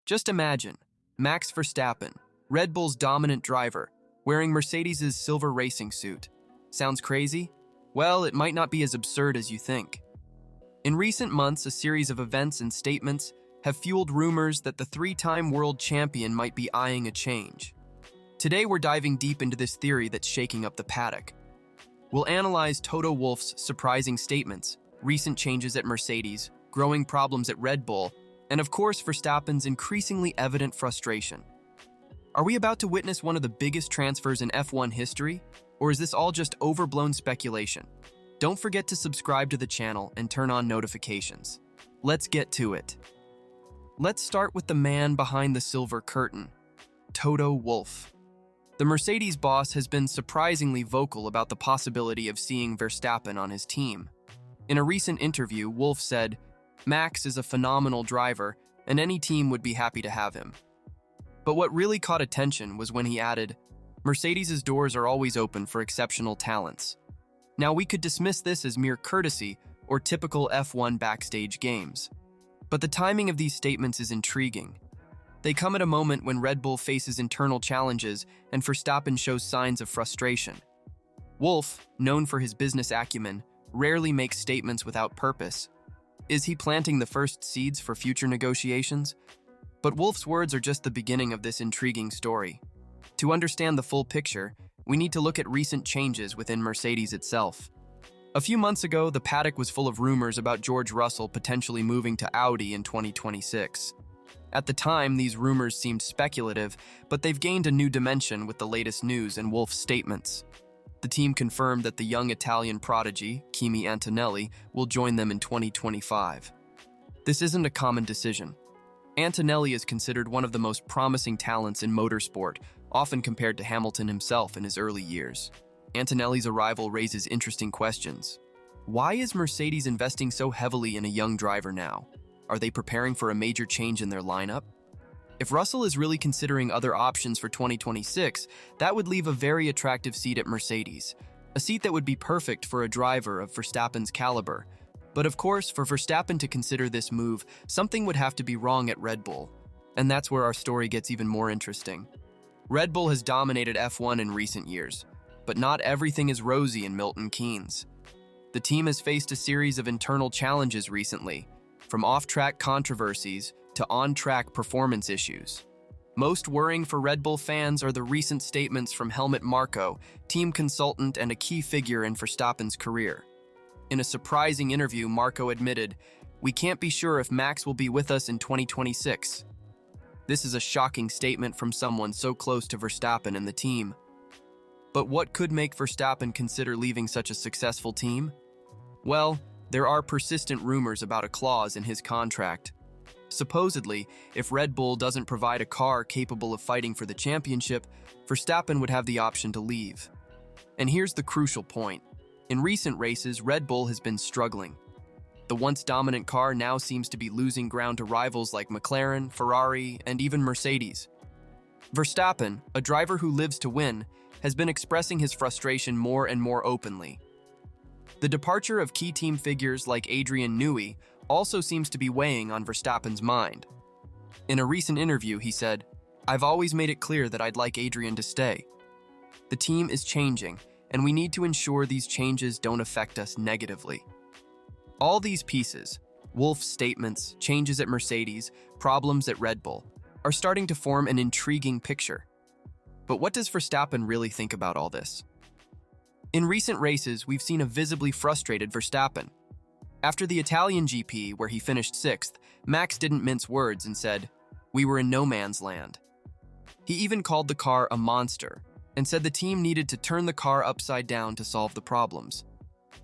Just imagine, Max Verstappen, Red Bull's dominant driver, wearing Mercedes' silver racing suit. Sounds crazy? Well, it might not be as absurd as you think. In recent months, a series of events and statements have fueled rumors that the three-time world champion might be eyeing a change. Today, we're diving deep into this theory that's shaking up the paddock. We'll analyze Toto Wolff's surprising statements, recent changes at Mercedes, growing problems at Red Bull, and of course, Verstappen's increasingly evident frustration. Are we about to witness one of the biggest transfers in F1 history, or is this all just overblown speculation? Don't forget to subscribe to the channel and turn on notifications. Let's get to it. Let's start with the man behind the silver curtain, Toto Wolff. The Mercedes boss has been surprisingly vocal about the possibility of seeing Verstappen on his team. In a recent interview, Wolff said, "Max is a phenomenal driver, and any team would be happy to have him." But what really caught attention was when he added, "Mercedes' doors are always open for exceptional talents." Now, we could dismiss this as mere courtesy or typical F1 backstage games. But the timing of these statements is intriguing. They come at a moment when Red Bull faces internal challenges and Verstappen shows signs of frustration. Wolff, known for his business acumen, rarely makes statements without purpose. Is he planting the first seeds for future negotiations? But Wolff's words are just the beginning of this intriguing story. To understand the full picture, we need to look at recent changes within Mercedes itself. A few months ago, the paddock was full of rumors about George Russell potentially moving to Audi in 2026. At the time, these rumors seemed speculative, but they've gained a new dimension with the latest news and Wolff's statements. The team confirmed that the young Italian prodigy, Kimi Antonelli, will join them in 2025. This isn't a common decision. Antonelli is considered one of the most promising talents in motorsport, often compared to Hamilton himself in his early years. Antonelli's arrival raises interesting questions. Why is Mercedes investing so heavily in a young driver now? Are they preparing for a major change in their lineup? If Russell is really considering other options for 2026, that would leave a very attractive seat at Mercedes, a seat that would be perfect for a driver of Verstappen's caliber. But of course, for Verstappen to consider this move, something would have to be wrong at Red Bull. And that's where our story gets even more interesting. Red Bull has dominated F1 in recent years, but not everything is rosy in Milton Keynes. The team has faced a series of internal challenges recently, from off-track controversies to on-track performance issues. Most worrying for Red Bull fans are the recent statements from Helmut Marko, team consultant and a key figure in Verstappen's career. In a surprising interview, Marko admitted, "We can't be sure if Max will be with us in 2026. This is a shocking statement from someone so close to Verstappen and the team. But what could make Verstappen consider leaving such a successful team? Well, there are persistent rumors about a clause in his contract. Supposedly, if Red Bull doesn't provide a car capable of fighting for the championship, Verstappen would have the option to leave. And here's the crucial point. In recent races, Red Bull has been struggling. The once dominant car now seems to be losing ground to rivals like McLaren, Ferrari, and even Mercedes. Verstappen, a driver who lives to win, has been expressing his frustration more and more openly. The departure of key team figures like Adrian Newey also seems to be weighing on Verstappen's mind. In a recent interview, he said, "I've always made it clear that I'd like Adrian to stay. The team is changing, and we need to ensure these changes don't affect us negatively." All these pieces, Wolff's statements, changes at Mercedes, problems at Red Bull, are starting to form an intriguing picture. But what does Verstappen really think about all this? In recent races, we've seen a visibly frustrated Verstappen. After the Italian GP, where he finished 6th, Max didn't mince words and said, "We were in no man's land." He even called the car a monster and said the team needed to turn the car upside down to solve the problems.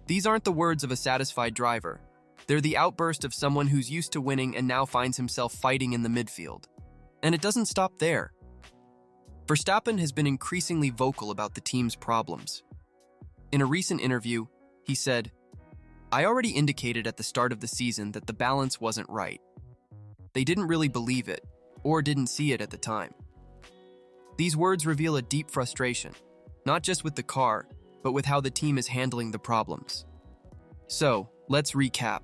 These aren't the words of a satisfied driver. They're the outburst of someone who's used to winning and now finds himself fighting in the midfield. And it doesn't stop there. Verstappen has been increasingly vocal about the team's problems. In a recent interview, he said, "I already indicated at the start of the season that the balance wasn't right. They didn't really believe it, or didn't see it at the time." These words reveal a deep frustration, not just with the car, but with how the team is handling the problems. So, let's recap.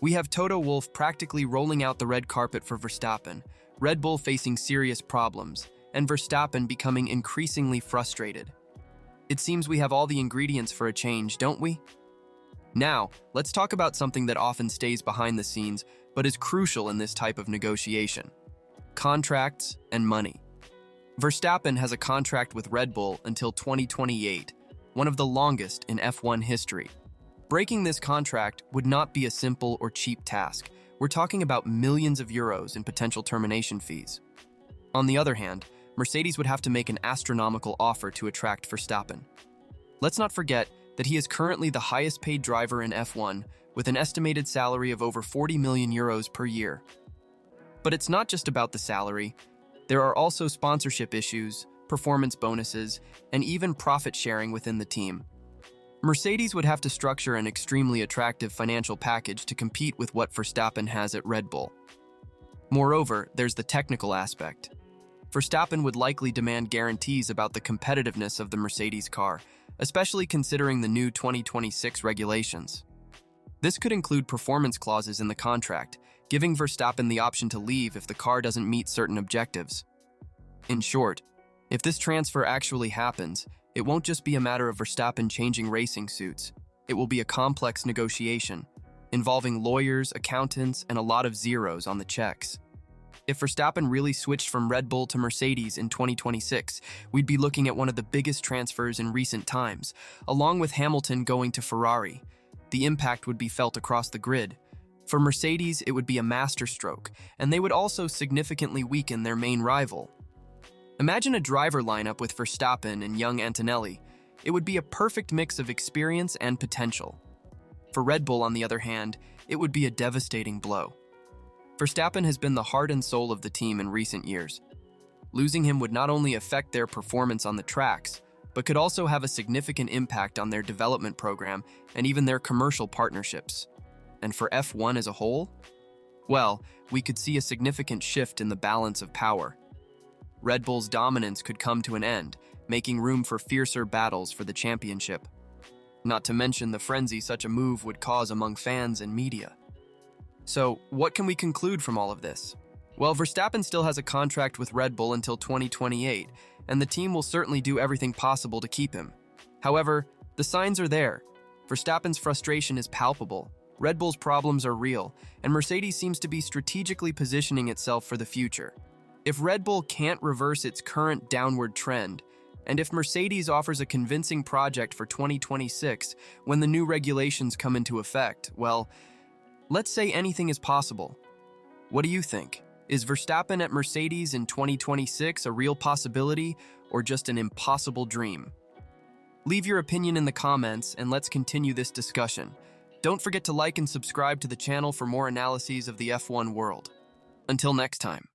We have Toto Wolff practically rolling out the red carpet for Verstappen, Red Bull facing serious problems, and Verstappen becoming increasingly frustrated. It seems we have all the ingredients for a change, don't we? Now, let's talk about something that often stays behind the scenes, but is crucial in this type of negotiation: contracts and money. Verstappen has a contract with Red Bull until 2028, one of the longest in F1 history. Breaking this contract would not be a simple or cheap task. We're talking about millions of euros in potential termination fees. On the other hand, Mercedes would have to make an astronomical offer to attract Verstappen. Let's not forget that he is currently the highest paid driver in F1 with an estimated salary of over 40 million euros per year. But it's not just about the salary. There are also sponsorship issues, performance bonuses, and even profit sharing within the team. Mercedes would have to structure an extremely attractive financial package to compete with what Verstappen has at Red Bull. Moreover, there's the technical aspect. Verstappen would likely demand guarantees about the competitiveness of the Mercedes car, especially considering the new 2026 regulations. This could include performance clauses in the contract, giving Verstappen the option to leave if the car doesn't meet certain objectives. In short, if this transfer actually happens, it won't just be a matter of Verstappen changing racing suits. It will be a complex negotiation, involving lawyers, accountants, and a lot of zeros on the checks. If Verstappen really switched from Red Bull to Mercedes in 2026, we'd be looking at one of the biggest transfers in recent times, along with Hamilton going to Ferrari. The impact would be felt across the grid. For Mercedes, it would be a masterstroke, and they would also significantly weaken their main rival. Imagine a driver lineup with Verstappen and young Antonelli. It would be a perfect mix of experience and potential. For Red Bull, on the other hand, it would be a devastating blow. Verstappen has been the heart and soul of the team in recent years. Losing him would not only affect their performance on the tracks, but could also have a significant impact on their development program and even their commercial partnerships. And for F1 as a whole? Well, we could see a significant shift in the balance of power. Red Bull's dominance could come to an end, making room for fiercer battles for the championship. Not to mention the frenzy such a move would cause among fans and media. So, what can we conclude from all of this? Well, Verstappen still has a contract with Red Bull until 2028, and the team will certainly do everything possible to keep him. However, the signs are there. Verstappen's frustration is palpable, Red Bull's problems are real, and Mercedes seems to be strategically positioning itself for the future. If Red Bull can't reverse its current downward trend, and if Mercedes offers a convincing project for 2026 when the new regulations come into effect, well, let's say anything is possible. What do you think? Is Verstappen at Mercedes in 2026 a real possibility or just an impossible dream? Leave your opinion in the comments and let's continue this discussion. Don't forget to like and subscribe to the channel for more analyses of the F1 world. Until next time.